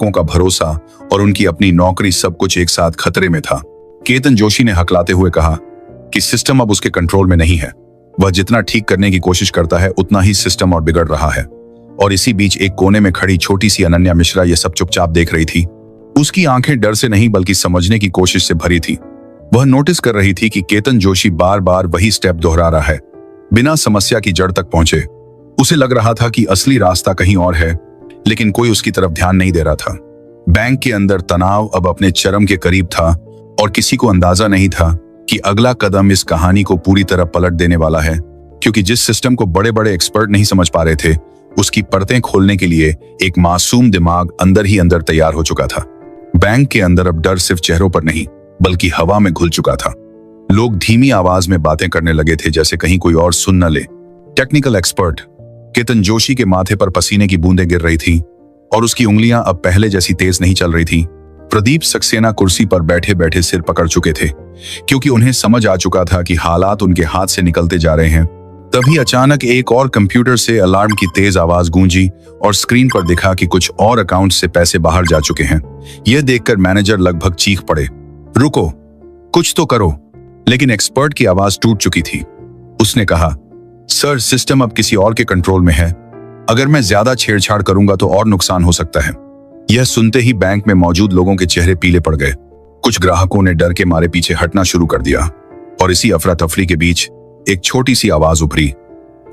ग्राहकों का भरोसा और उनकी अपनी नौकरी सब कुछ एक साथ खतरे में था। केतन जोशी ने हकलाते हुए कहा कि सिस्टम अब उसके कंट्रोल में नहीं है। वह जितना ठीक करने की कोशिश करता है उतना ही सिस्टम और बिगड़ रहा है। और इसी बीच एक कोने में खड़ी छोटी सी अनन्या मिश्रा यह सब चुपचाप देख रही थी। उसकी आंखें डर से नहीं बल्कि समझने की कोशिश से भरी थी। वह नोटिस कर रही थी कि केतन जोशी बार बार वही स्टेप दोहरा रहा है, बिना समस्या की जड़ तक पहुंचे। उसे लग रहा था कि असली रास्ता कहीं और है, लेकिन कोई उसकी तरफ ध्यान नहीं दे रहा था। बैंक के अंदर तनाव अब अपने चरम के करीब था और किसी को अंदाजा नहीं था कि अगला कदम इस कहानी को पूरी तरह पलट देने वाला है, क्योंकि जिस सिस्टम को बड़े बड़े एक्सपर्ट नहीं समझ पा रहे थे, उसकी परतें खोलने के लिए एक मासूम दिमाग अंदर ही अंदर तैयार हो चुका था। बैंक के अंदर अब डर सिर्फ चेहरों पर नहीं बल्कि हवा में घुल चुका था। लोग धीमी आवाज में बातें करने लगे थे, जैसे कहीं कोई और सुन न ले। टेक्निकल एक्सपर्ट केतन जोशी के माथे पर पसीने की बूंदें गिर रही थी और उसकी उंगलियां अब पहले जैसी तेज नहीं चल रही थी। प्रदीप सक्सेना कुर्सी पर बैठे बैठे सिर पकड़ चुके थे, क्योंकि उन्हें समझ आ चुका था कि हालात उनके हाथ से निकलते जा रहे हैं। तभी अचानक एक और कंप्यूटर से अलार्म की तेज आवाज गूंजी और स्क्रीन पर दिखा कि कुछ और अकाउंट से पैसे बाहर जा चुके हैं। यह देखकर मैनेजर लगभग चीख पड़े, रुको, कुछ तो करो। लेकिन एक्सपर्ट की आवाज टूट चुकी थी। उसने कहा, सर, सिस्टम अब किसी और के कंट्रोल में है। अगर मैं ज्यादा छेड़छाड़ करूंगा तो और नुकसान हो सकता है। यह सुनते ही बैंक में मौजूद लोगों के चेहरे पीले पड़ गए। कुछ ग्राहकों ने डर के मारे पीछे हटना शुरू कर दिया और इसी अफरा तफरी के बीच एक छोटी सी आवाज उभरी,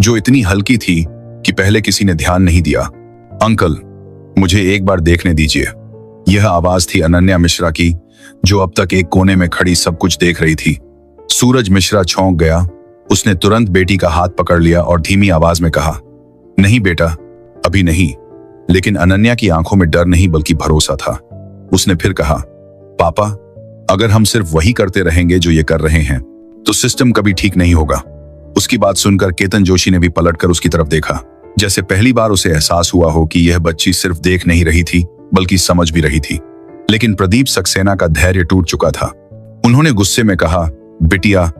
जो इतनी हल्की थी कि पहले किसी ने ध्यान नहीं दिया। अंकल, मुझे एक बार देखने दीजिए। यह आवाज थी अनन्या मिश्रा की, जो अब तक एक कोने में खड़ी सब कुछ देख रही थी। सूरज मिश्रा चौंक गया। उसने तुरंत बेटी का हाथ पकड़ लिया और धीमी आवाज में कहा, नहीं बेटा, अभी नहीं। लेकिन अनन्या की आंखों में डर नहीं बल्कि भरोसा था। उसने फिर कहा, पापा, अगर हम सिर्फ वही करते रहेंगे जो ये कर रहे हैं तो सिस्टम कभी ठीक नहीं होगा। उसकी बात सुनकर केतन जोशी ने भी पलटकर उसकी तरफ देखा, जैसे पहली बार उसे एहसास हुआ हो कि यह बच्ची सिर्फ देख नहीं रही थी बल्कि समझ भी रही थी। लेकिन प्रदीप सक्सेना का धैर्य टूट चुका था। उन्होंने गुस्से में कहा, बिटिया,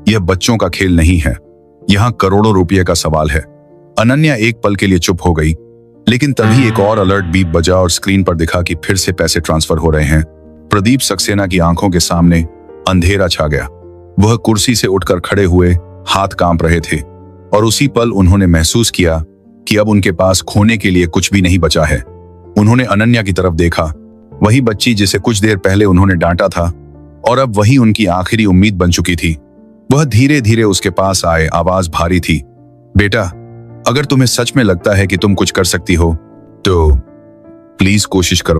यह बच्चों का खेल नहीं है, यहाँ करोड़ों रुपये का सवाल है। अनन्या एक पल के लिए चुप हो गई, लेकिन तभी एक और अलर्ट बीप बजा और स्क्रीन पर दिखा कि फिर से पैसे ट्रांसफर हो रहे हैं। प्रदीप सक्सेना की आंखों के सामने अंधेरा छा गया। वह कुर्सी से उठकर खड़े हुए, हाथ कांप रहे थे और उसी पल उन्होंने महसूस किया कि अब उनके पास खोने के लिए कुछ भी नहीं बचा है। उन्होंने अनन्या की तरफ देखा, वही बच्ची जिसे कुछ देर पहले उन्होंने डांटा था और अब वही उनकी आखिरी उम्मीद बन चुकी थी। वह धीरे धीरे उसके पास आए, आवाज भारी थी, बेटा, अगर तुम्हें सच में लगता है कि तुम कुछ कर सकती हो तो प्लीज कोशिश करो।